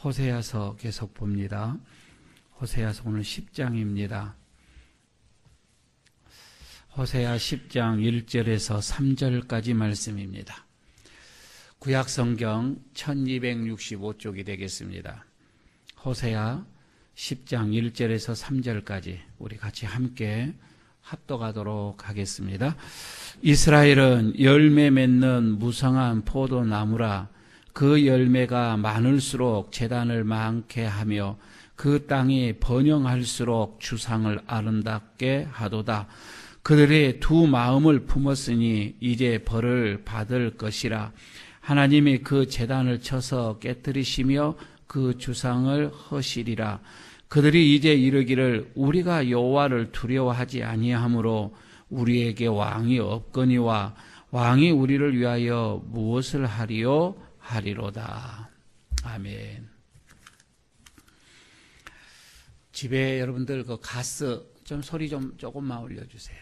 호세아서 계속 봅니다. 호세아서 오늘 10장입니다. 호세아 10장 1절에서 3절까지 말씀입니다. 구약성경 1265쪽이 되겠습니다. 호세아 10장 1절에서 3절까지 우리 같이 함께 합독하도록 하겠습니다. 이스라엘은 열매 맺는 무성한 포도나무라. 그 열매가 많을수록 제단을 많게 하며 그 땅이 번영할수록 주상을 아름답게 하도다. 그들의 두 마음을 품었으니 이제 벌을 받을 것이라. 하나님이 그 제단을 쳐서 깨뜨리시며 그 주상을 허시리라. 그들이 이제 이르기를 우리가 여호와를 두려워하지 아니하므로 우리에게 왕이 없거니와 왕이 우리를 위하여 무엇을 하리요 하리로다. 아멘. 집에 여러분들 그 가스 좀 소리 좀 조금만 올려주세요.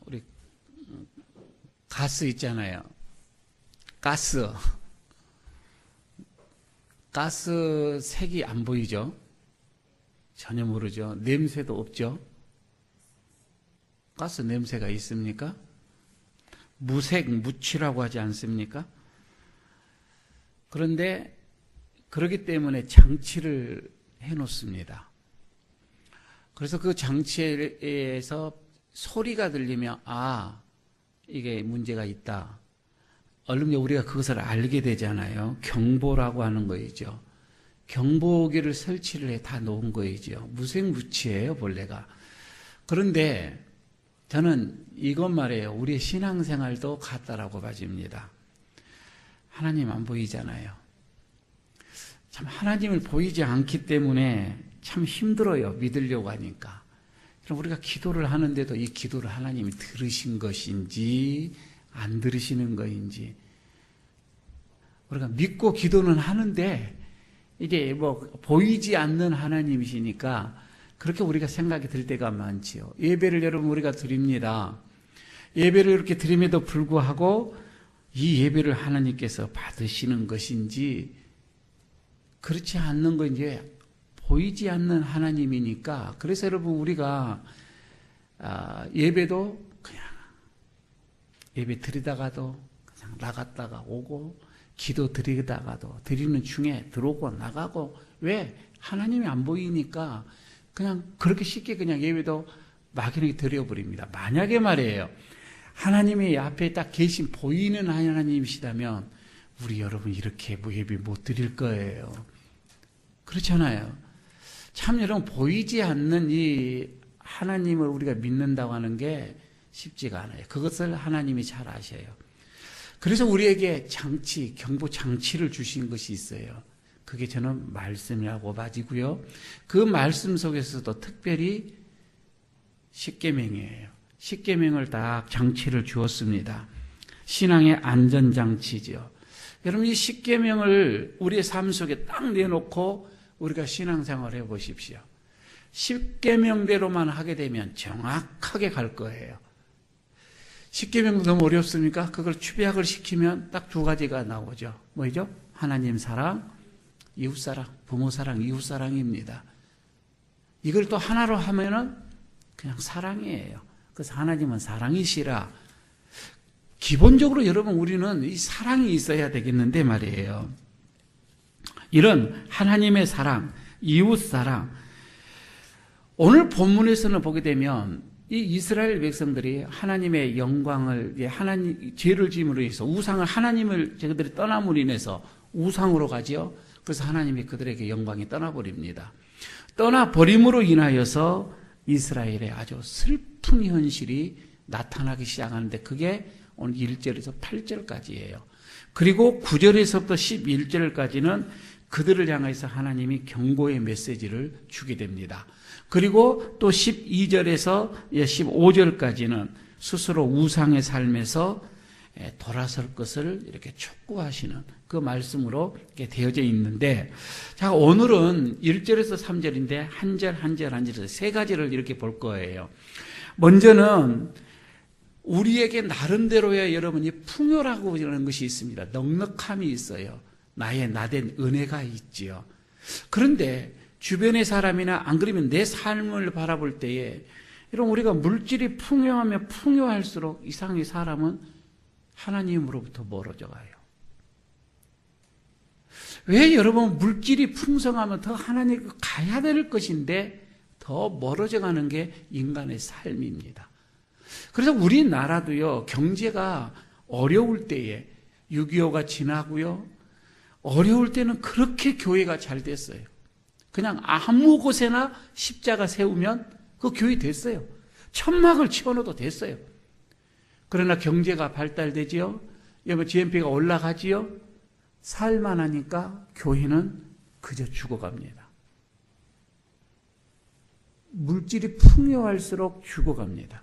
우리 가스 있잖아요. 가스 색이 안 보이죠? 전혀 모르죠. 냄새도 없죠? 가스 냄새가 있습니까? 무색, 무취라고 하지 않습니까? 그런데 그렇기 때문에 장치를 해놓습니다. 그래서 그 장치에서 소리가 들리면 이게 문제가 있다. 얼른 우리가 그것을 알게 되잖아요. 경보라고 하는 거이죠. 경보기를 설치를 해 다 놓은 거이죠. 무색무취예요, 본래가. 그런데 저는 이것 말이에요. 우리의 신앙생활도 같다라고 봐집니다. 하나님 안 보이잖아요. 참 하나님을 보이지 않기 때문에 참 힘들어요. 믿으려고 하니까. 그럼 우리가 기도를 하는데도 이 기도를 하나님이 들으신 것인지 안 들으시는 것인지 우리가 믿고 기도는 하는데 이게 보이지 않는 하나님이시니까 그렇게 우리가 생각이 들 때가 많지요. 예배를 여러분 우리가 드립니다. 예배를 이렇게 드림에도 불구하고 이 예배를 하나님께서 받으시는 것인지 그렇지 않는 건 이제 보이지 않는 하나님이니까 그래서 여러분 우리가 예배도 그냥 예배 드리다가도 그냥 나갔다가 오고 기도 드리다가도 드리는 중에 들어오고 나가고 왜? 하나님이 안 보이니까 그냥 그렇게 쉽게 그냥 예배도 막연하게 드려버립니다. 만약에 말이에요. 하나님이 앞에 딱 계신 보이는 하나님이시다면 우리 여러분 이렇게 예배 못 드릴 거예요. 그렇잖아요. 참 여러분 보이지 않는 이 하나님을 우리가 믿는다고 하는 게 쉽지가 않아요. 그것을 하나님이 잘 아셔요. 그래서 우리에게 장치, 경보 장치를 주신 것이 있어요. 그게 저는 말씀이라고 봐지고요. 그 말씀 속에서도 특별히 십계명이에요. 십계명을 딱 장치를 주었습니다. 신앙의 안전장치죠. 여러분 이 십계명을 우리의 삶 속에 딱 내놓고 우리가 신앙생활을 해보십시오. 십계명대로만 하게 되면 정확하게 갈 거예요. 십계명 너무 어렵습니까? 그걸 추배학을 시키면 딱 두 가지가 나오죠. 뭐죠? 하나님 사랑, 이웃사랑, 부모사랑, 이웃사랑입니다. 이걸 또 하나로 하면은 그냥 사랑이에요. 그래서 하나님은 사랑이시라. 기본적으로 여러분 우리는 이 사랑이 있어야 되겠는데 말이에요. 이런 하나님의 사랑, 이웃사랑. 오늘 본문에서는 보게 되면 이 이스라엘 백성들이 하나님의 영광을, 죄를 지음으로 인해서 우상을, 하나님을 저들이 떠남으로 인해서 우상으로 가지요. 그래서 하나님이 그들에게 영광이 떠나버립니다. 떠나버림으로 인하여서 이스라엘의 아주 슬픈 현실이 나타나기 시작하는데 그게 오늘 1절에서 8절까지예요. 그리고 9절에서부터 11절까지는 그들을 향해서 하나님이 경고의 메시지를 주게 됩니다. 그리고 또 12절에서 15절까지는 스스로 우상의 삶에서 돌아설 것을 이렇게 촉구하시는 그 말씀으로 이렇게 되어져 있는데, 자, 오늘은 1절에서 3절인데 한 절 한 절 한 절에서 세 가지를 이렇게 볼 거예요. 먼저는 우리에게 나름대로의 여러분이 풍요라고 하는 것이 있습니다. 넉넉함이 있어요. 나의 나된 은혜가 있지요. 그런데 주변의 사람이나 안 그러면 내 삶을 바라볼 때에 이런 우리가 물질이 풍요하면 풍요할수록 이상의 사람은 하나님으로부터 멀어져 가요. 왜 여러분 물질이 풍성하면 더 하나님 가야 될 것인데 더 멀어져 가는 게 인간의 삶입니다. 그래서 우리나라도요, 경제가 어려울 때에 6.25가 지나고요, 어려울 때는 그렇게 교회가 잘 됐어요. 그냥 아무 곳에나 십자가 세우면 그 교회 됐어요. 천막을 치워놓어도 됐어요. 그러나 경제가 발달되지요, 여러분 GNP가 올라가지요, 살만하니까 교회는 그저 죽어갑니다. 물질이 풍요할수록 죽어갑니다.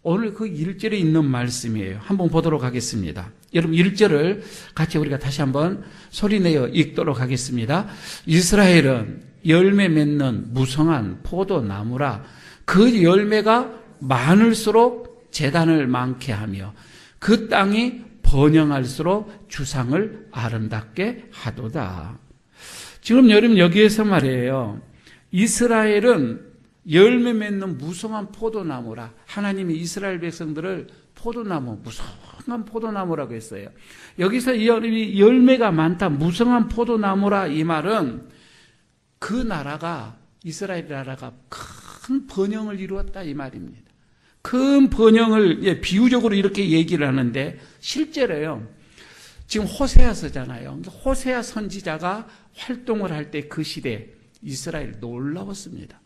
오늘 그 1절에 있는 말씀이에요. 한번 보도록 하겠습니다. 여러분 1절을 같이 우리가 다시 한번 소리내어 읽도록 하겠습니다. 이스라엘은 열매 맺는 무성한 포도나무라. 그 열매가 많을수록 재단을 많게 하며 그 땅이 번영할수록 주상을 아름답게 하도다. 지금 여러분 여기에서 말이에요. 이스라엘은 열매 맺는 무성한 포도나무라. 하나님이 이스라엘 백성들을 포도나무, 무성한 포도나무라고 했어요. 여기서 이 열매가 많다, 무성한 포도나무라, 이 말은 그 나라가, 이스라엘 나라가 큰 번영을 이루었다 이 말입니다. 큰 번영을 비유적으로 이렇게 얘기를 하는데 실제로요, 지금 호세아서잖아요. 호세아 선지자가 활동을 할 때 그 시대 이스라엘 놀라웠습니다.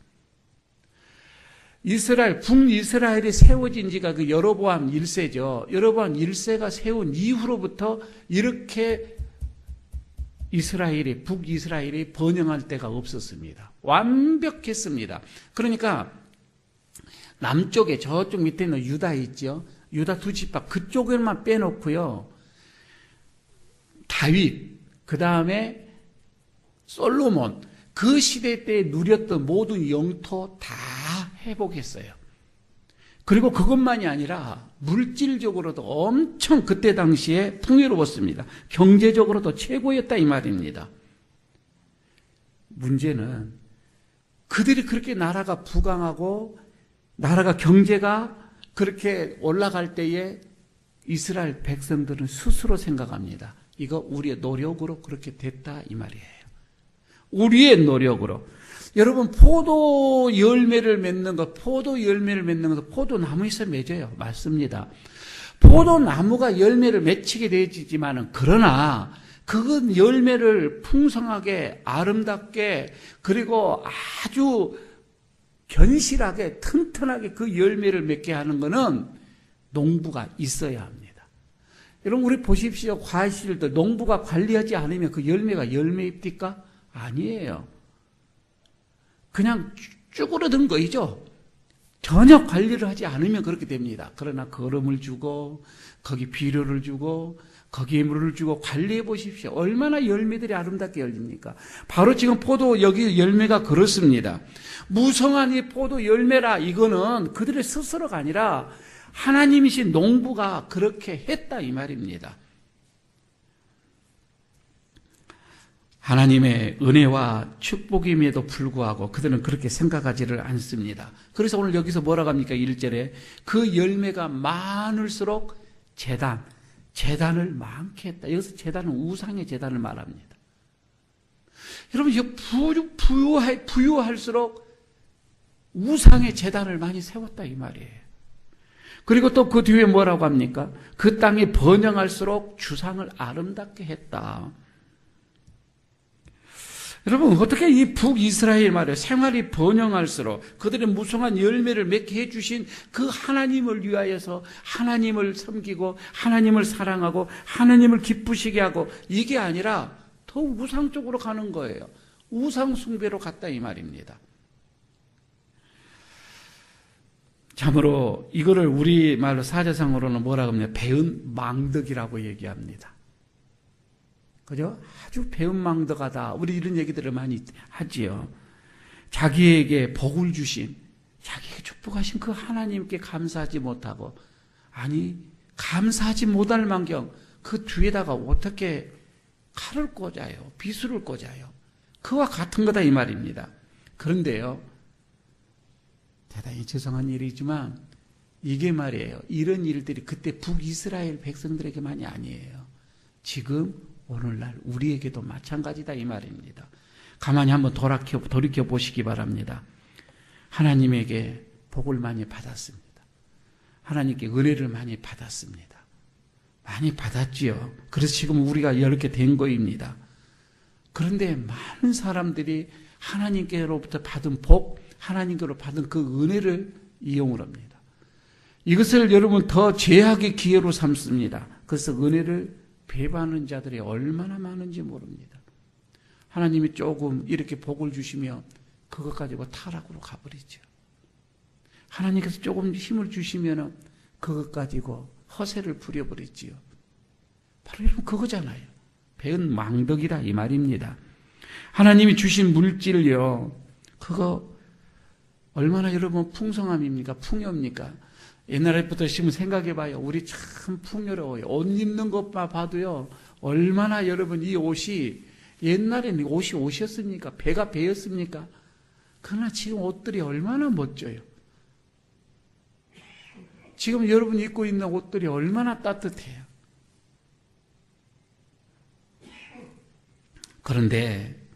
이스라엘, 북이스라엘이 세워진 지가 그 여로보암 1세죠. 여로보암 1세가 세운 이후로부터 이렇게 이스라엘이, 북이스라엘이 번영할 때가 없었습니다. 완벽했습니다. 그러니까 남쪽에 저쪽 밑에 있는 유다 있죠. 유다 두 지파 그쪽에만 빼놓고요, 다윗, 그 다음에 솔로몬, 그 시대 때 누렸던 모든 영토 다 회복했어요. 그리고 그것만이 아니라 물질적으로도 엄청 그때 당시에 풍요로웠습니다. 경제적으로도 최고였다 이 말입니다. 문제는 그들이 그렇게 나라가 부강하고 나라가 경제가 그렇게 올라갈 때에 이스라엘 백성들은 스스로 생각합니다. 이거 우리의 노력으로 그렇게 됐다 이 말이에요. 우리의 노력으로. 여러분 포도 열매를 맺는 것, 포도나무에서 맺어요. 맞습니다. 포도나무가 열매를 맺히게 되지만은, 그러나 그건 열매를 풍성하게 아름답게 그리고 아주 견실하게 튼튼하게 그 열매를 맺게 하는 것은 농부가 있어야 합니다. 여러분 우리 보십시오. 과실들 농부가 관리하지 않으면 그 열매가 열매입니까? 아니에요. 그냥 쭈그러든 거이죠. 전혀 관리를 하지 않으면 그렇게 됩니다. 그러나 거름을 주고 거기 비료를 주고 거기에 물을 주고 관리해 보십시오. 얼마나 열매들이 아름답게 열립니까? 바로 지금 포도 여기 열매가 그렇습니다. 무성한 이 포도 열매라, 이거는 그들의 스스로가 아니라 하나님이신 농부가 그렇게 했다 이 말입니다. 하나님의 은혜와 축복임에도 불구하고 그들은 그렇게 생각하지를 않습니다. 그래서 오늘 여기서 뭐라고 합니까? 1절에 그 열매가 많을수록 재단을 많게 했다. 여기서 재단은 우상의 재단을 말합니다. 여러분 부유할수록 우상의 재단을 많이 세웠다 이 말이에요. 그리고 또 그 뒤에 뭐라고 합니까? 그 땅이 번영할수록 주상을 아름답게 했다. 여러분 어떻게 이 북이스라엘 말이에요. 생활이 번영할수록 그들의 무성한 열매를 맺게 해주신 그 하나님을 위하여서 하나님을 섬기고 하나님을 사랑하고 하나님을 기쁘시게 하고, 이게 아니라 더 우상 쪽으로 가는 거예요. 우상 숭배로 갔다 이 말입니다. 참으로 이거를 우리말로 사자성어로는 뭐라고 합니까? 배은망덕이라고 얘기합니다. 그죠? 아주 배은망덕하다. 우리 이런 얘기들을 많이 하지요. 자기에게 복을 주신, 자기에게 축복하신 그 하나님께 감사하지 못하고, 아니 감사하지 못할 망정 그 뒤에다가 어떻게 칼을 꽂아요. 비수를 꽂아요. 그와 같은 거다 이 말입니다. 그런데요, 대단히 죄송한 일이지만 이게 말이에요. 이런 일들이 그때 북이스라엘 백성들에게만이 아니에요. 지금 오늘날 우리에게도 마찬가지다 이 말입니다. 가만히 한번 돌이켜 보시기 바랍니다. 하나님에게 복을 많이 받았습니다. 하나님께 은혜를 많이 받았습니다. 많이 받았지요. 그래서 지금 우리가 이렇게 된 거입니다. 그런데 많은 사람들이 하나님께로부터 받은 복, 하나님께로 받은 그 은혜를 이용을 합니다. 이것을 여러분 더 죄악의 기회로 삼습니다. 그래서 은혜를 배반하는 자들이 얼마나 많은지 모릅니다. 하나님이 조금 이렇게 복을 주시면 그것 가지고 타락으로 가버리죠. 하나님께서 조금 힘을 주시면 그것 가지고 허세를 부려버리지요. 바로 여러분 그거잖아요. 배은 망덕이다 이 말입니다. 하나님이 주신 물질요, 그거 얼마나 여러분 풍성함입니까? 풍요입니까? 옛날부터 지금 생각해봐요. 우리 참 풍요로워요. 옷 입는 것만 봐도요, 얼마나 여러분 이 옷이, 옛날에는 옷이 옷이었습니까? 배가 배였습니까? 그러나 지금 옷들이 얼마나 멋져요. 지금 여러분 입고 있는 옷들이 얼마나 따뜻해요. 그런데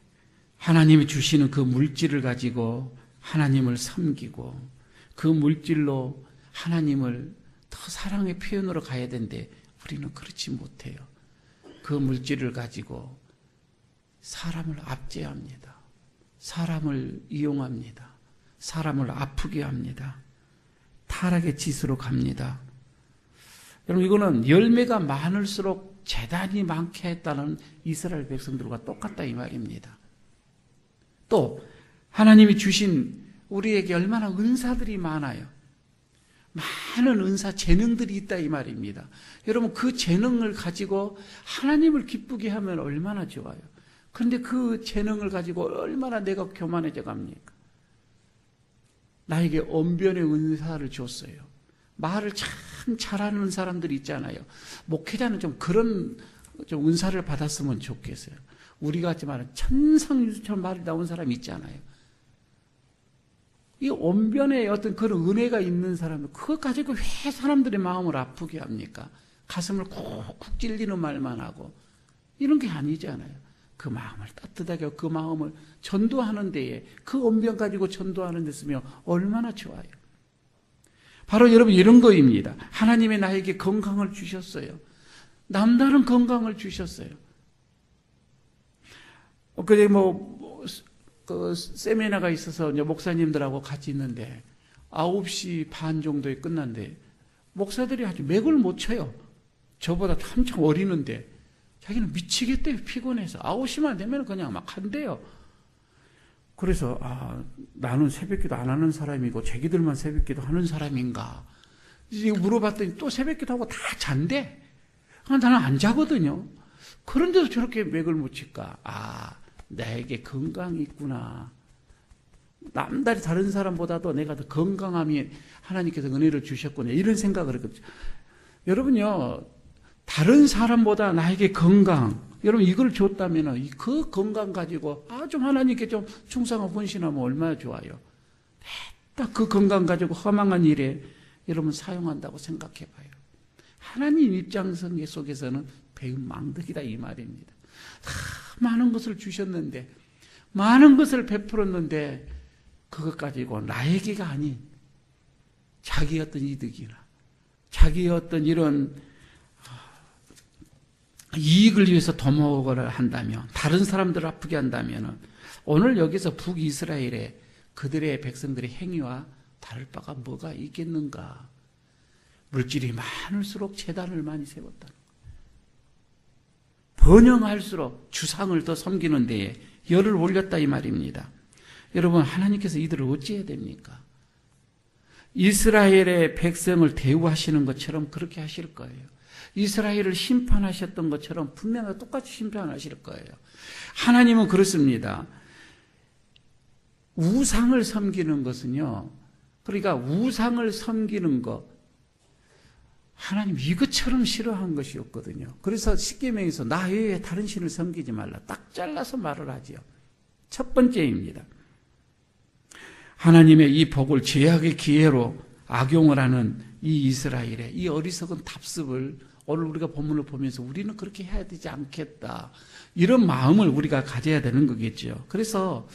하나님이 주시는 그 물질을 가지고 하나님을 섬기고 그 물질로 하나님을 더 사랑의 표현으로 가야 되는데 우리는 그렇지 못해요. 그 물질을 가지고 사람을 압제합니다. 사람을 이용합니다. 사람을 아프게 합니다. 타락의 짓으로 갑니다. 여러분 이거는 열매가 많을수록 재단이 많게 했다는 이스라엘 백성들과 똑같다 이 말입니다. 또 하나님이 주신 우리에게 얼마나 은사들이 많아요. 많은 은사, 재능들이 있다 이 말입니다. 여러분 그 재능을 가지고 하나님을 기쁘게 하면 얼마나 좋아요. 그런데 그 재능을 가지고 얼마나 내가 교만해져 갑니까? 나에게 언변의 은사를 줬어요. 말을 참 잘하는 사람들이 있잖아요. 목회자는 좀 그런 좀 은사를 받았으면 좋겠어요. 우리 같지만 천상유수처럼 말이 나온 사람이 있잖아요. 이 언변에 어떤 그런 은혜가 있는 사람은 그것 가지고 왜 사람들의 마음을 아프게 합니까? 가슴을 쿡쿡 찔리는 말만 하고 이런 게 아니잖아요. 그 마음을 따뜻하게 하고 그 마음을 전도하는 데에 그 언변 가지고 전도하는 데 쓰면 얼마나 좋아요. 바로 여러분 이런 거입니다. 하나님이 나에게 건강을 주셨어요. 남다른 건강을 주셨어요. 그제 그 세미나가 있어서 이제 목사님들하고 같이 있는데 9시 반 정도에 끝난데 목사들이 아주 맥을 못 쳐요. 저보다 한참 어리는데 자기는 미치겠대요. 피곤해서 9시만 되면 그냥 막 한대요. 그래서 나는 새벽기도 안 하는 사람이고 자기들만 새벽기도 하는 사람인가 이제 물어봤더니 또 새벽기도 하고 다 잔대. 나는 안 자거든요. 그런데도 저렇게 맥을 못 칠까? 나에게 건강이 있구나. 남다리 다른 사람보다도 내가 더 건강함이 하나님께서 은혜를 주셨구나. 이런 생각을 했거든요. 여러분요, 다른 사람보다 나에게 건강, 여러분 이걸 줬다면 그 건강 가지고 좀 하나님께 좀 충성하고 헌신하면 얼마나 좋아요. 딱 그 건강 가지고 허망한 일에 여러분 사용한다고 생각해봐요. 하나님 입장 속에서는 배은망덕이다 이 말입니다. 많은 것을 주셨는데 많은 것을 베풀었는데 그것 가지고 나에게가 아닌 자기의 어떤 이득이나 자기의 어떤 이런 이익을 위해서 도모를 한다면 다른 사람들을 아프게 한다면 오늘 여기서 북이스라엘의 그들의 백성들의 행위와 다를 바가 뭐가 있겠는가. 물질이 많을수록 제단을 많이 세웠다. 번영할수록 주상을 더 섬기는 데에 열을 올렸다 이 말입니다. 여러분 하나님께서 이들을 어찌해야 됩니까? 이스라엘의 백성을 대우하시는 것처럼 그렇게 하실 거예요. 이스라엘을 심판하셨던 것처럼 분명히 똑같이 심판하실 거예요. 하나님은 그렇습니다. 우상을 섬기는 것은요, 그러니까 우상을 섬기는 것, 하나님 이것처럼 싫어한 것이 없거든요. 그래서 십계명에서 나 외에 다른 신을 섬기지 말라. 딱 잘라서 말을 하지요. 첫 번째입니다. 하나님의 이 복을 죄악의 기회로 악용을 하는 이 이스라엘의 이 어리석은 답습을 오늘 우리가 본문을 보면서 우리는 그렇게 해야 되지 않겠다. 이런 마음을 우리가 가져야 되는 거겠죠. 그래서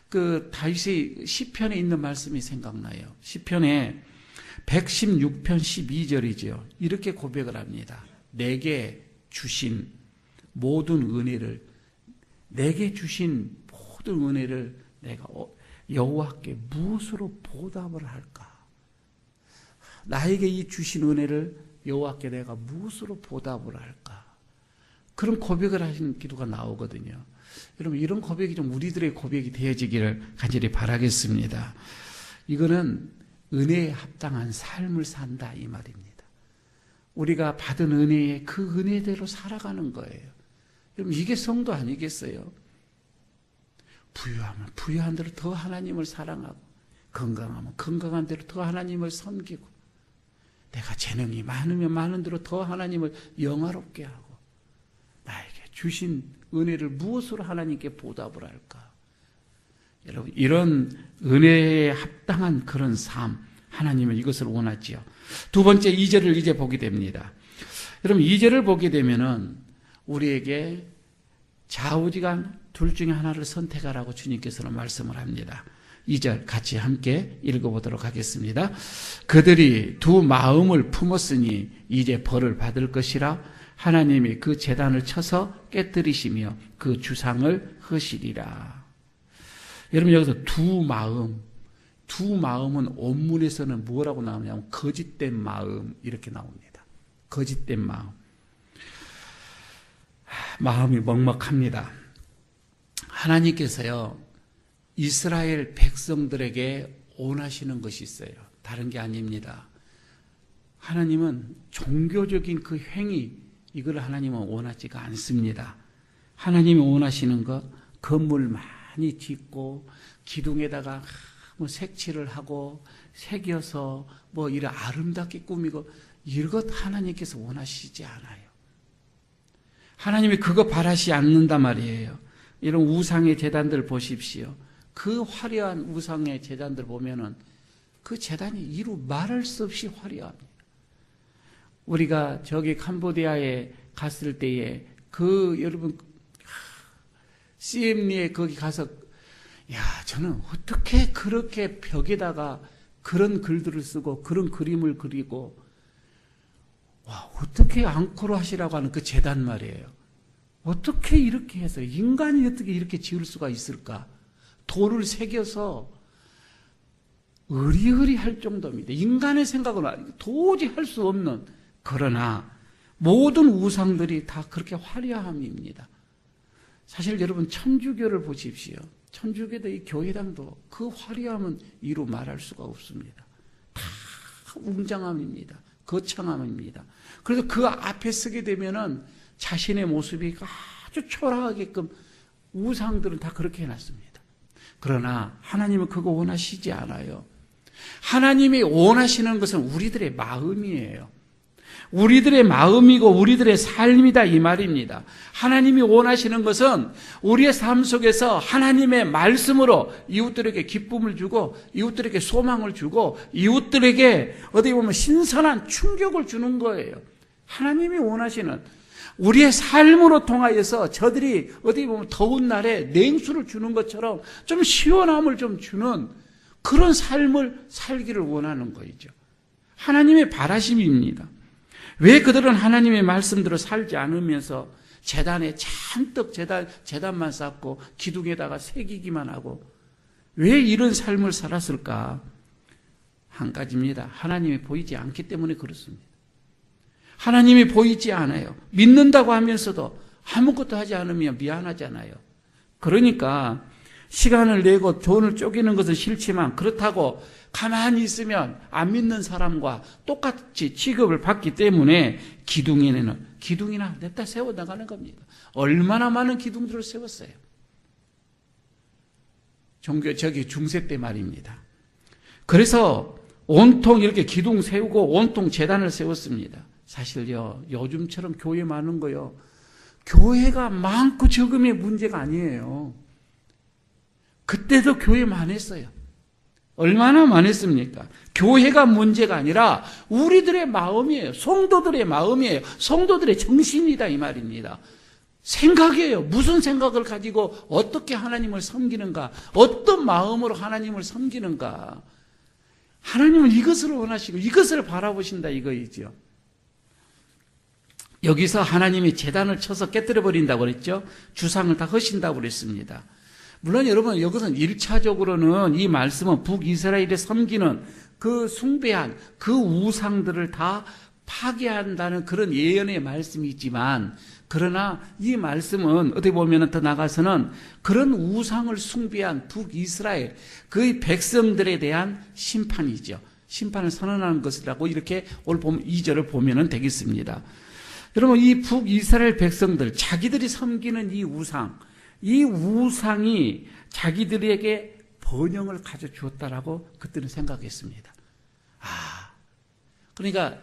그 다윗의 시편에 있는 말씀이 생각나요. 시편에 116편 12절이죠. 이렇게 고백을 합니다. 내게 주신 모든 은혜를 내가 여호와께 무엇으로 보답을 할까? 나에게 이 주신 은혜를 여호와께 내가 무엇으로 보답을 할까? 그런 고백을 하신 기도가 나오거든요. 여러분 이런 고백이 좀 우리들의 고백이 되어지기를 간절히 바라겠습니다. 이거는 은혜에 합당한 삶을 산다 이 말입니다. 우리가 받은 은혜에 그 은혜대로 살아가는 거예요. 여러분 이게 성도 아니겠어요? 부유하면 부유한 대로 더 하나님을 사랑하고 건강하면 건강한 대로 더 하나님을 섬기고 내가 재능이 많으면 많은 대로 더 하나님을 영화롭게 하고 나에게 주신 은혜를 무엇으로 하나님께 보답을 할까? 여러분 이런 은혜에 합당한 그런 삶 하나님은 이것을 원하지요. 두 번째 2절을 이제 보게 됩니다. 여러분 2절을 보게 되면은 우리에게 좌우지간 둘 중에 하나를 선택하라고 주님께서는 말씀을 합니다. 2절 같이 함께 읽어보도록 하겠습니다. 그들이 두 마음을 품었으니 이제 벌을 받을 것이라 하나님이 그 제단을 쳐서 깨뜨리시며 그 주상을 허시리라. 여러분 여기서 두 마음은 원문에서는 뭐라고 나오냐면 거짓된 마음 이렇게 나옵니다. 거짓된 마음이 먹먹합니다. 하나님께서요 이스라엘 백성들에게 원하시는 것이 있어요. 다른 게 아닙니다. 하나님은 종교적인 그 행위 이걸 하나님은 원하지가 않습니다. 하나님이 원하시는 것 건물 많이 짓고 기둥에다가 뭐 색칠을 하고 새겨서 뭐 이런 아름답게 꾸미고 이것 하나님께서 원하시지 않아요. 하나님이 그거 바라시 않는단 말이에요. 이런 우상의 제단들 보십시오. 그 화려한 우상의 제단들 보면은 그 제단이 이루 말할 수 없이 화려합니다. 우리가 저기 캄보디아에 갔을 때에 그 여러분 시엠리에 거기 가서 저는 어떻게 그렇게 벽에다가 그런 글들을 쓰고 그런 그림을 그리고 어떻게 앙코르 하시라고 하는 그 제단 말이에요. 어떻게 이렇게 해서 인간이 어떻게 이렇게 지을 수가 있을까? 돌을 새겨서 의리의리할 정도입니다. 인간의 생각은 도저히 할 수 없는 그러나 모든 우상들이 다 그렇게 화려함입니다. 사실 여러분 천주교를 보십시오. 천주교도 이 교회당도 그 화려함은 이루 말할 수가 없습니다. 다 웅장함입니다. 거창함입니다. 그래서 그 앞에 서게 되면은 자신의 모습이 아주 초라하게끔 우상들은 다 그렇게 해놨습니다. 그러나 하나님은 그거 원하시지 않아요. 하나님이 원하시는 것은 우리들의 마음이에요. 우리들의 마음이고 우리들의 삶이다 이 말입니다. 하나님이 원하시는 것은 우리의 삶 속에서 하나님의 말씀으로 이웃들에게 기쁨을 주고 이웃들에게 소망을 주고 이웃들에게 어디 보면 신선한 충격을 주는 거예요. 하나님이 원하시는 우리의 삶으로 통하여서 저들이 어디 보면 더운 날에 냉수를 주는 것처럼 좀 시원함을 좀 주는 그런 삶을 살기를 원하는 거죠. 하나님의 바라심입니다. 왜 그들은 하나님의 말씀대로 살지 않으면서 제단에 잔뜩 제단만 쌓고 기둥에다가 새기기만 하고 왜 이런 삶을 살았을까? 한 가지입니다. 하나님이 보이지 않기 때문에 그렇습니다. 하나님이 보이지 않아요. 믿는다고 하면서도 아무것도 하지 않으면 미안하잖아요. 그러니까 시간을 내고 돈을 쪼개는 것은 싫지만 그렇다고 가만히 있으면 안 믿는 사람과 똑같이 취급을 받기 때문에 기둥이나 냅다 세워나가는 겁니다. 얼마나 많은 기둥들을 세웠어요. 중세 때 말입니다. 그래서 온통 이렇게 기둥 세우고 온통 제단을 세웠습니다. 사실요, 요즘처럼 교회 많은 거요, 교회가 많고 적음의 문제가 아니에요. 그때도 교회 많았어요. 얼마나 많았습니까? 교회가 문제가 아니라 우리들의 마음이에요. 성도들의 마음이에요. 성도들의 정신이다 이 말입니다. 생각이에요. 무슨 생각을 가지고 어떻게 하나님을 섬기는가, 어떤 마음으로 하나님을 섬기는가. 하나님은 이것을 원하시고 이것을 바라보신다 이거이죠. 여기서 하나님이 제단을 쳐서 깨뜨려 버린다고 그랬죠. 주상을 다 허신다고 그랬습니다. 물론 여러분, 여기서는 1차적으로는 이 말씀은 북이스라엘에 섬기는 그 숭배한 그 우상들을 다 파괴한다는 그런 예언의 말씀이지만, 그러나 이 말씀은 어떻게 보면 더 나가서는 그런 우상을 숭배한 북이스라엘 그의 백성들에 대한 심판이죠. 심판을 선언하는 것이라고 이렇게 오늘 2절을 보면 되겠습니다. 여러분, 이 북이스라엘 백성들, 자기들이 섬기는 이 우상이 자기들에게 번영을 가져주었다라고 그때는 생각했습니다. 그러니까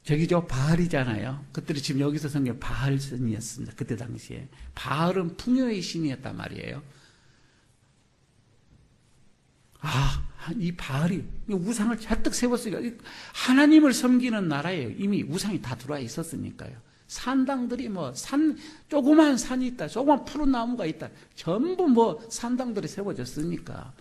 저기죠, 바알이잖아요. 그때는 지금 여기서 성경 바알신이었습니다. 그때 당시에 바알은 풍요의 신이었단 말이에요. 이 바알이 우상을 잔뜩 세웠으니까 하나님을 섬기는 나라예요. 이미 우상이 다 들어와 있었으니까요. 산당들이 조그만 산이 있다, 조그만 푸른 나무가 있다, 전부 산당들이 세워졌으니까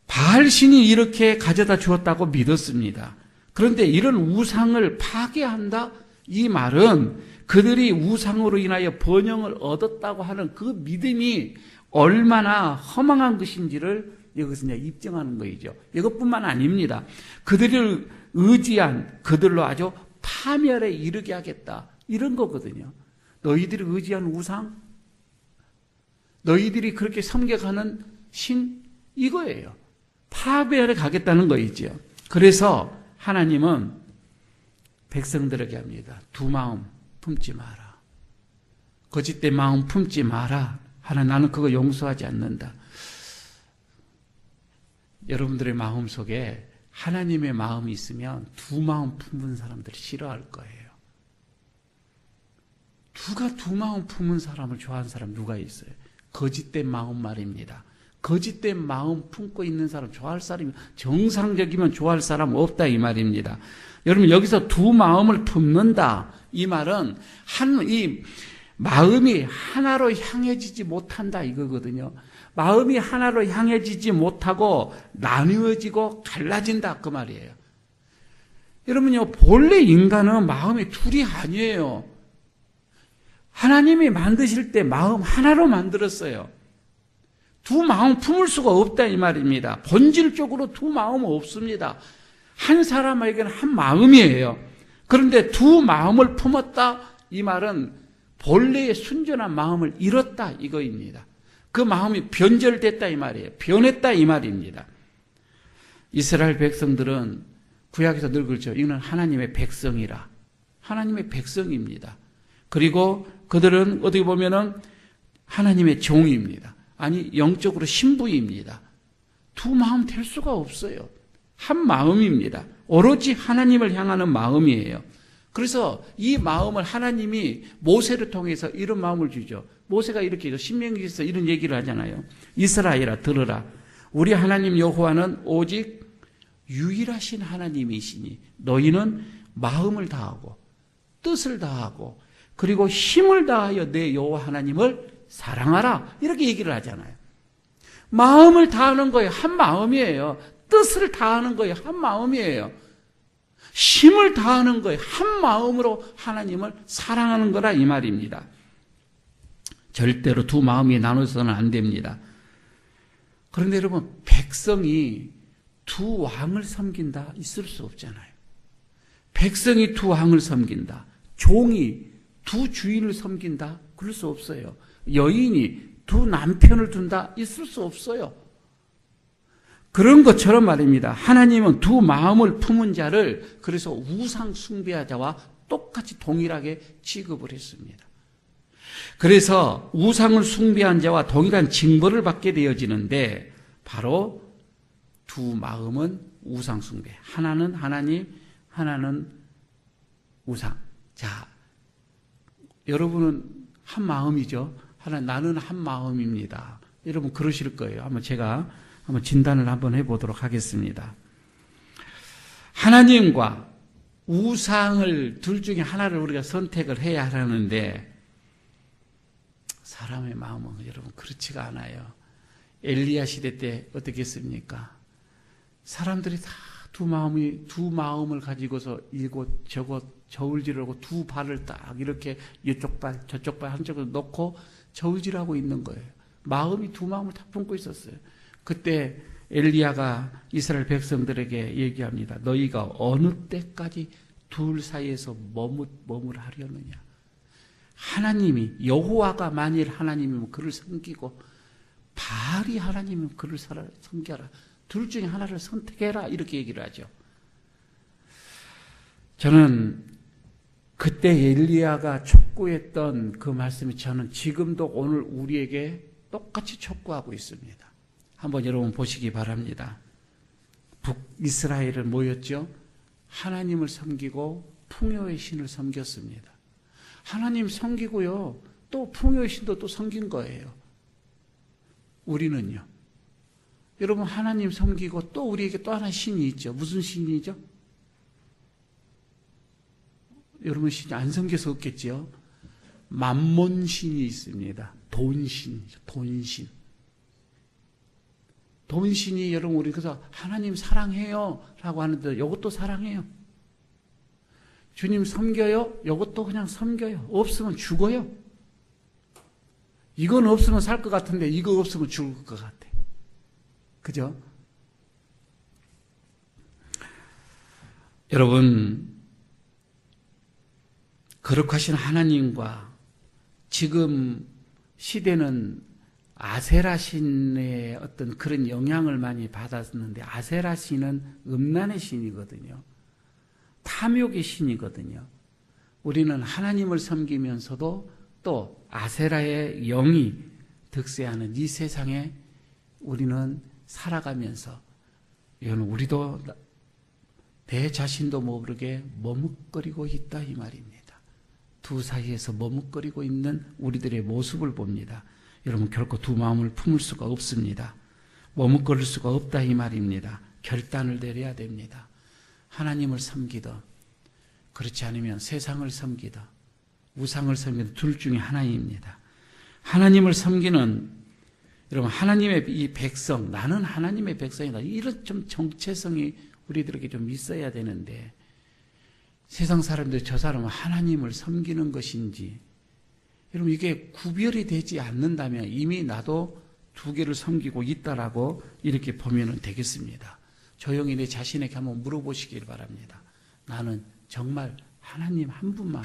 바알신이 이렇게 가져다 주었다고 믿었습니다. 그런데 이런 우상을 파괴한다? 이 말은 그들이 우상으로 인하여 번영을 얻었다고 하는 그 믿음이 얼마나 허망한 것인지를 여기서 이제 입증하는 거이죠. 이것뿐만 아닙니다. 그들을 의지한 그들로 아주 파멸에 이르게 하겠다, 이런 거거든요. 너희들이 의지한 우상, 너희들이 그렇게 섬겨가는 신, 이거예요. 파멸에 가겠다는 거이죠. 그래서 하나님은 백성들에게 합니다. 두 마음 품지 마라. 거짓된 마음 품지 마라. 나는 그거 용서하지 않는다. 여러분들의 마음 속에 하나님의 마음이 있으면 두 마음 품은 사람들이 싫어할 거예요. 누가 두 마음 품은 사람을 좋아하는 사람 누가 있어요? 거짓된 마음 말입니다. 거짓된 마음 품고 있는 사람 좋아할 사람이, 정상적이면 좋아할 사람 없다 이 말입니다. 여러분, 여기서 두 마음을 품는다 이 말은 이 마음이 하나로 향해지지 못한다 이거거든요. 마음이 하나로 향해지지 못하고 나뉘어지고 갈라진다 그 말이에요. 여러분요, 본래 인간은 마음이 둘이 아니에요. 하나님이 만드실 때 마음 하나로 만들었어요. 두 마음 품을 수가 없다 이 말입니다. 본질적으로 두 마음은 없습니다. 한 사람에게는 한 마음이에요. 그런데 두 마음을 품었다 이 말은 본래의 순전한 마음을 잃었다 이거입니다. 그 마음이 변절됐다 이 말이에요. 변했다 이 말입니다. 이스라엘 백성들은 구약에서 늘 그렇죠. 이는 하나님의 백성이라. 하나님의 백성입니다. 그리고 그들은 어떻게 보면은 하나님의 종입니다. 아니, 영적으로 신부입니다. 두 마음 될 수가 없어요. 한 마음입니다. 오로지 하나님을 향하는 마음이에요. 그래서 이 마음을 하나님이 모세를 통해서 이런 마음을 주죠. 모세가 이렇게 신명기에서 이런 얘기를 하잖아요. 이스라엘아 들으라. 우리 하나님 여호와는 오직 유일하신 하나님이시니 너희는 마음을 다하고 뜻을 다하고 그리고 힘을 다하여 내 여호와 하나님을 사랑하라. 이렇게 얘기를 하잖아요. 마음을 다하는 거예요. 한 마음이에요. 뜻을 다하는 거예요. 한 마음이에요. 힘을 다하는 거예요. 한 마음으로 하나님을 사랑하는 거라 이 말입니다. 절대로 두 마음이 나눠서는 안 됩니다. 그런데 여러분, 백성이 두 왕을 섬긴다? 있을 수 없잖아요. 백성이 두 왕을 섬긴다. 종이 두 주인을 섬긴다? 그럴 수 없어요. 여인이 두 남편을 둔다? 있을 수 없어요. 그런 것처럼 말입니다. 하나님은 두 마음을 품은 자를 그래서 우상 숭배자와 똑같이 동일하게 취급을 했습니다. 그래서 우상을 숭배한 자와 동일한 징벌을 받게 되어지는데 바로 두 마음은 우상 숭배. 하나는 하나님, 하나는 우상. 자, 여러분은 한 마음이죠. 나는 한 마음입니다. 여러분 그러실 거예요. 제가 한번 진단을 한번 해보도록 하겠습니다. 하나님과 우상을 둘 중에 하나를 우리가 선택을 해야 하는데 사람의 마음은 여러분 그렇지가 않아요. 엘리야 시대 때 어떻겠습니까? 사람들이 다 두 마음을 가지고서 이곳 저곳 저울질하고 두 발을 딱 이렇게 이쪽 발 저쪽 발 한쪽으로 놓고 저울질하고 있는 거예요. 두 마음을 다 품고 있었어요. 그때 엘리야가 이스라엘 백성들에게 얘기합니다. 너희가 어느 때까지 둘 사이에서 머물하려느냐. 하나님이 여호와가 만일 하나님이면 그를 섬기고 바알이 하나님이면 그를 섬겨라. 둘 중에 하나를 선택해라. 이렇게 얘기를 하죠. 저는 그때 엘리야가 촉구했던 그 말씀이 저는 지금도 오늘 우리에게 똑같이 촉구하고 있습니다. 한번 여러분 보시기 바랍니다. 북이스라엘은 뭐였죠? 하나님을 섬기고 풍요의 신을 섬겼습니다. 하나님 섬기고요. 또 풍요의 신도 또 섬긴 거예요. 우리는요. 여러분 하나님 섬기고 또 우리에게 또 하나 신이 있죠. 무슨 신이죠? 여러분 신이 안 섬겨서 없겠지요. 만몬신이 있습니다. 돈신이죠. 돈신. 돈신이 여러분 우리 그래서 하나님 사랑해요 라고 하는데 이것도 사랑해요. 주님 섬겨요? 이것도 그냥 섬겨요. 없으면 죽어요. 이건 없으면 살 것 같은데 이거 없으면 죽을 것 같아. 그죠? 여러분 거룩하신 하나님과 지금 시대는 아세라 신의 어떤 그런 영향을 많이 받았는데 아세라 신은 음란의 신이거든요. 탐욕의 신이거든요. 우리는 하나님을 섬기면서도 또 아세라의 영이 득세하는 이 세상에 우리는 살아가면서 이건 우리도 내 자신도 모르게 머뭇거리고 있다 이 말입니다. 두 사이에서 머뭇거리고 있는 우리들의 모습을 봅니다. 여러분 결코 두 마음을 품을 수가 없습니다. 머뭇거릴 수가 없다 이 말입니다. 결단을 내려야 됩니다. 하나님을 섬기든 그렇지 않으면 세상을 섬기든 우상을 섬기든 둘 중에 하나입니다. 하나님을 섬기는 여러분 하나님의 이 백성 나는 하나님의 백성이다 이런 좀 정체성이 우리들에게 좀 있어야 되는데 세상 사람들 저 사람은 하나님을 섬기는 것인지 여러분 이게 구별이 되지 않는다면 이미 나도 두 개를 섬기고 있다라고 이렇게 보면 되겠습니다. 조용히 내 자신에게 한번 물어보시길 바랍니다. 나는 정말 하나님 한 분만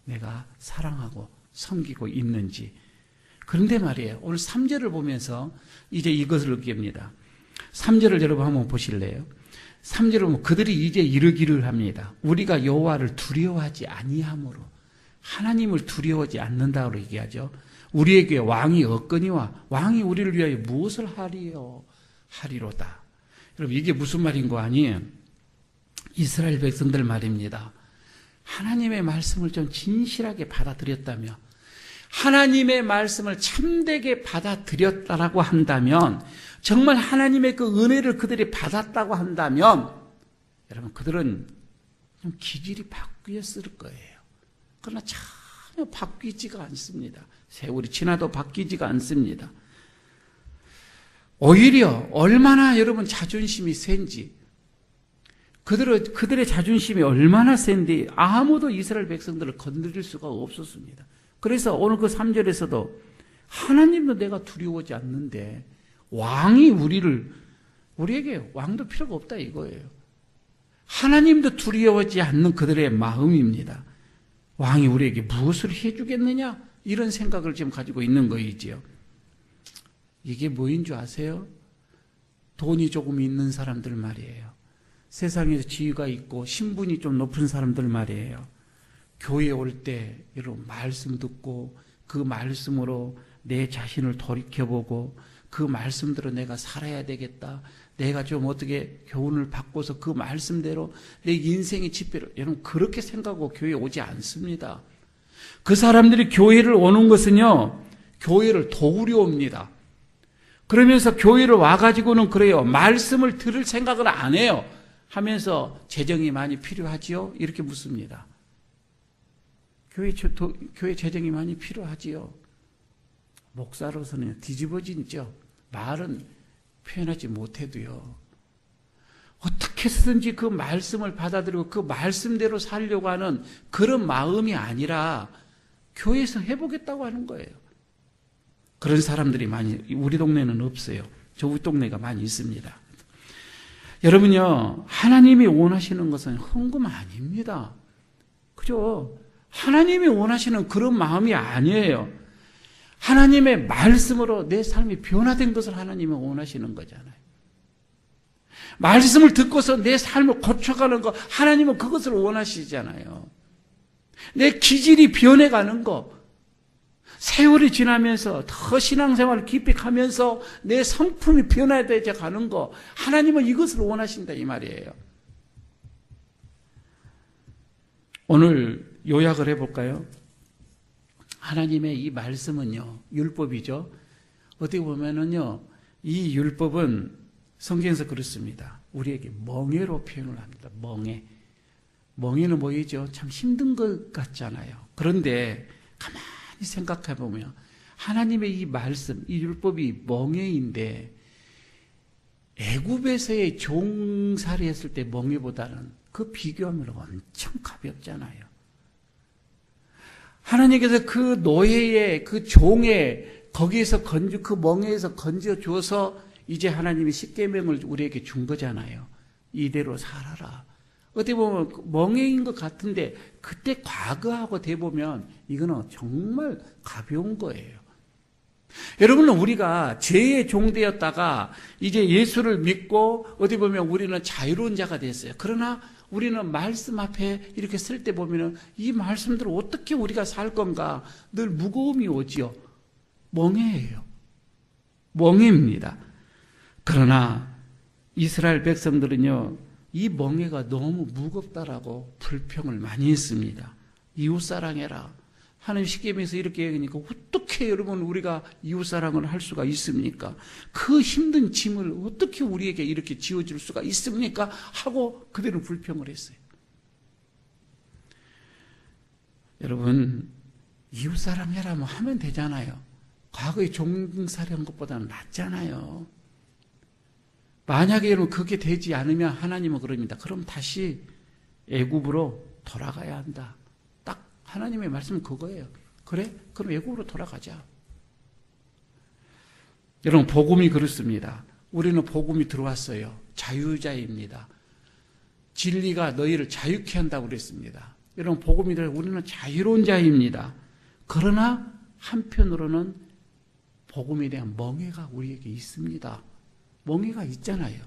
내가 사랑하고 섬기고 있는지. 그런데 말이에요. 오늘 3절을 보면서 이제 이것을 느낍니다. 3절을 여러분 한번 보실래요? 3절을 보면 그들이 이제 이르기를 합니다. 우리가 여호와를 두려워하지 아니하므로 하나님을 두려워하지 않는다고 얘기하죠. 우리에게 왕이 없거니와 왕이 우리를 위하여 무엇을 하리로다. 여러분 이게 무슨 말인 거 아니에요? 이스라엘 백성들 말입니다. 하나님의 말씀을 좀 진실하게 받아들였다며 하나님의 말씀을 참되게 받아들였다라고 한다면 정말 하나님의 그 은혜를 그들이 받았다고 한다면 여러분 그들은 좀 기질이 바뀌었을 거예요. 그러나 전혀 바뀌지가 않습니다. 세월이 지나도 바뀌지가 않습니다. 오히려 얼마나 여러분 자존심이 센지 그들의 자존심이 얼마나 센데 아무도 이스라엘 백성들을 건드릴 수가 없었습니다. 그래서 오늘 그 3절에서도 하나님도 내가 두려워하지 않는데 왕이 우리에게 왕도 필요가 없다 이거예요. 하나님도 두려워하지 않는 그들의 마음입니다. 왕이 우리에게 무엇을 해주겠느냐 이런 생각을 지금 가지고 있는 거이지요. 이게 뭐인 줄 아세요? 돈이 조금 있는 사람들 말이에요. 세상에서 지위가 있고 신분이 좀 높은 사람들 말이에요. 교회에 올 때 여러분 말씀 듣고 그 말씀으로 내 자신을 돌이켜보고 그 말씀대로 내가 살아야 되겠다. 내가 좀 어떻게 교훈을 받고서 그 말씀대로 내 인생의 집회를, 여러분 그렇게 생각하고 교회에 오지 않습니다. 그 사람들이 교회를 오는 것은요, 교회를 도우려 옵니다. 그러면서 교회를 와가지고는 그래요. 말씀을 들을 생각을 안 해요. 하면서 재정이 많이 필요하지요? 이렇게 묻습니다. 교회 재정이 많이 필요하지요? 목사로서는 뒤집어지죠. 말은 표현하지 못해도요. 어떻게 해서든지 그 말씀을 받아들이고 그 말씀대로 살려고 하는 그런 마음이 아니라 교회에서 해보겠다고 하는 거예요. 그런 사람들이 많이 우리 동네는 없어요. 저 동네가 많이 있습니다. 여러분요, 하나님이 원하시는 것은 헌금 아닙니다. 그죠? 하나님이 원하시는 그런 마음이 아니에요. 하나님의 말씀으로 내 삶이 변화된 것을 하나님이 원하시는 거잖아요. 말씀을 듣고서 내 삶을 고쳐가는 거, 하나님은 그것을 원하시잖아요. 내 기질이 변해가는 거, 세월이 지나면서 더 신앙생활을 깊이 하면서 내 성품이 변화되어 가는 거, 하나님은 이것을 원하신다 이 말이에요. 오늘 요약을 해볼까요? 하나님의 이 말씀은요, 율법이죠. 어떻게 보면은요, 이 율법은 성경에서 그렇습니다. 우리에게 멍에로 표현을 합니다. 멍에. 멍에는 뭐이죠? 참 힘든 것 같잖아요. 그런데 가만히 생각해 보면 하나님의 이 말씀, 이 율법이 멍에인데 애굽에서의 종살이 했을 때 멍에보다는 그 비교하면 엄청 가볍잖아요. 하나님께서 그 노예의 그 종의 거기에서 그 멍에에서 건져 줘서 이제 하나님이 십계명을 우리에게 준 거잖아요. 이대로 살아라. 어떻게 보면 멍에인 것 같은데 그때 과거하고 대보면 이거는 정말 가벼운 거예요. 여러분은 우리가 죄의 종되었다가 이제 예수를 믿고 어떻게 보면 우리는 자유로운 자가 됐어요. 그러나 우리는 말씀 앞에 이렇게 설 때 보면은 이 말씀대로 어떻게 우리가 살 건가 늘 무거움이 오지요. 멍에예요. 멍에입니다. 그러나 이스라엘 백성들은요, 이 멍에가 너무 무겁다라고 불평을 많이 했습니다. 이웃사랑해라. 하나님 십계명에서 이렇게 얘기하니까 어떻게 여러분 우리가 이웃사랑을 할 수가 있습니까? 그 힘든 짐을 어떻게 우리에게 이렇게 지어줄 수가 있습니까? 하고 그대로 불평을 했어요. 여러분, 이웃사랑해라 뭐 하면 되잖아요. 과거에 종살이한 것보다는 낫잖아요. 만약에 여러분 그게 되지 않으면 하나님은 그럽니다. 그럼 다시 애굽으로 돌아가야 한다. 딱 하나님의 말씀은 그거예요. 그래? 그럼 애굽으로 돌아가자. 여러분 복음이 그렇습니다. 우리는 복음이 들어왔어요. 자유자입니다. 진리가 너희를 자유케 한다고 그랬습니다. 여러분 복음이 들어 우리는 자유로운 자입니다. 그러나 한편으로는 복음에 대한 멍해가 우리에게 있습니다. 멍해가 있잖아요.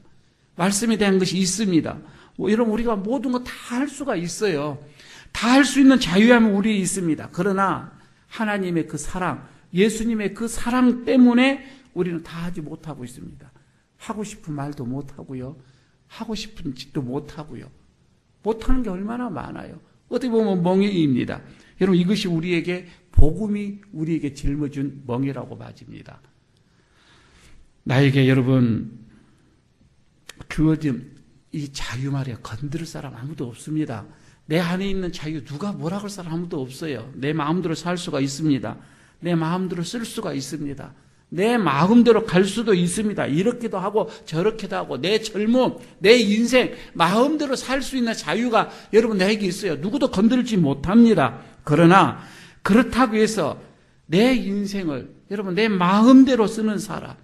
말씀에 대한 것이 있습니다. 여러분 우리가 모든 거 다 할 수가 있어요. 다 할 수 있는 자유함이 우리에 있습니다. 그러나 하나님의 그 사랑, 예수님의 그 사랑 때문에 우리는 다 하지 못하고 있습니다. 하고 싶은 말도 못하고요. 하고 싶은 짓도 못하고요. 못하는 게 얼마나 많아요. 어떻게 보면 멍해입니다. 여러분 이것이 우리에게 복음이 우리에게 짊어준 멍해라고 맞습니다. 나에게 여러분 주어진 이 자유 말이야 건드릴 사람 아무도 없습니다. 내 안에 있는 자유 누가 뭐라고 할 사람 아무도 없어요. 내 마음대로 살 수가 있습니다. 내 마음대로 쓸 수가 있습니다. 내 마음대로 갈 수도 있습니다. 이렇게도 하고 저렇게도 하고 내 젊음, 내 인생 마음대로 살 수 있는 자유가 여러분 내게 있어요. 누구도 건들지 못합니다. 그러나 그렇다고 해서 내 인생을 여러분 내 마음대로 쓰는 사람,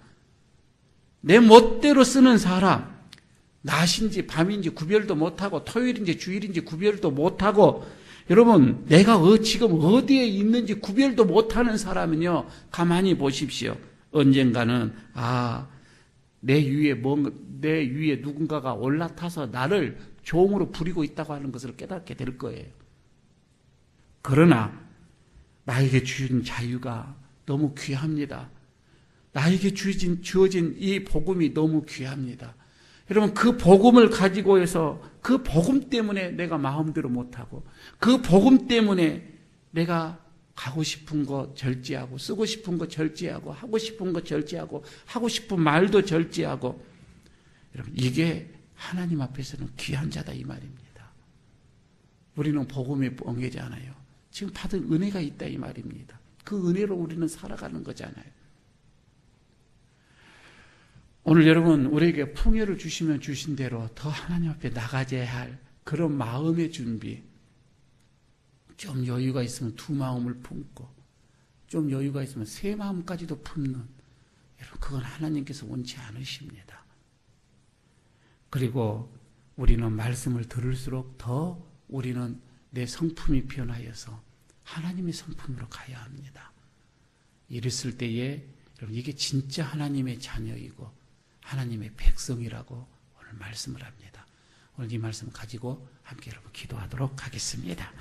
내 멋대로 쓰는 사람, 낮인지 밤인지 구별도 못하고 토요일인지 주일인지 구별도 못하고 여러분 내가 지금 어디에 있는지 구별도 못하는 사람은요 가만히 보십시오. 언젠가는 내 위에 누군가가 올라타서 나를 종으로 부리고 있다고 하는 것을 깨닫게 될 거예요. 그러나 나에게 주신 자유가 너무 귀합니다. 나에게 주어진 이 복음이 너무 귀합니다. 여러분, 그 복음을 가지고 해서 그 복음 때문에 내가 마음대로 못하고, 그 복음 때문에 내가 가고 싶은 거 절제하고, 쓰고 싶은 거 절제하고, 하고 싶은 거 절제하고, 하고 싶은 말도 절제하고, 여러분, 이게 하나님 앞에서는 귀한 자다 이 말입니다. 우리는 복음에 뻥개지 않아요. 지금 받은 은혜가 있다 이 말입니다. 그 은혜로 우리는 살아가는 거잖아요. 오늘 여러분, 우리에게 풍요를 주시면 주신 대로 더 하나님 앞에 나가야 할 그런 마음의 준비, 좀 여유가 있으면 두 마음을 품고, 좀 여유가 있으면 세 마음까지도 품는, 여러분, 그건 하나님께서 원치 않으십니다. 그리고 우리는 말씀을 들을수록 더 우리는 내 성품이 변하여서 하나님의 성품으로 가야 합니다. 이랬을 때에 여러분, 이게 진짜 하나님의 자녀이고 하나님의 백성이라고 오늘 말씀을 합니다. 오늘 이 말씀 가지고 함께 여러분 기도하도록 하겠습니다.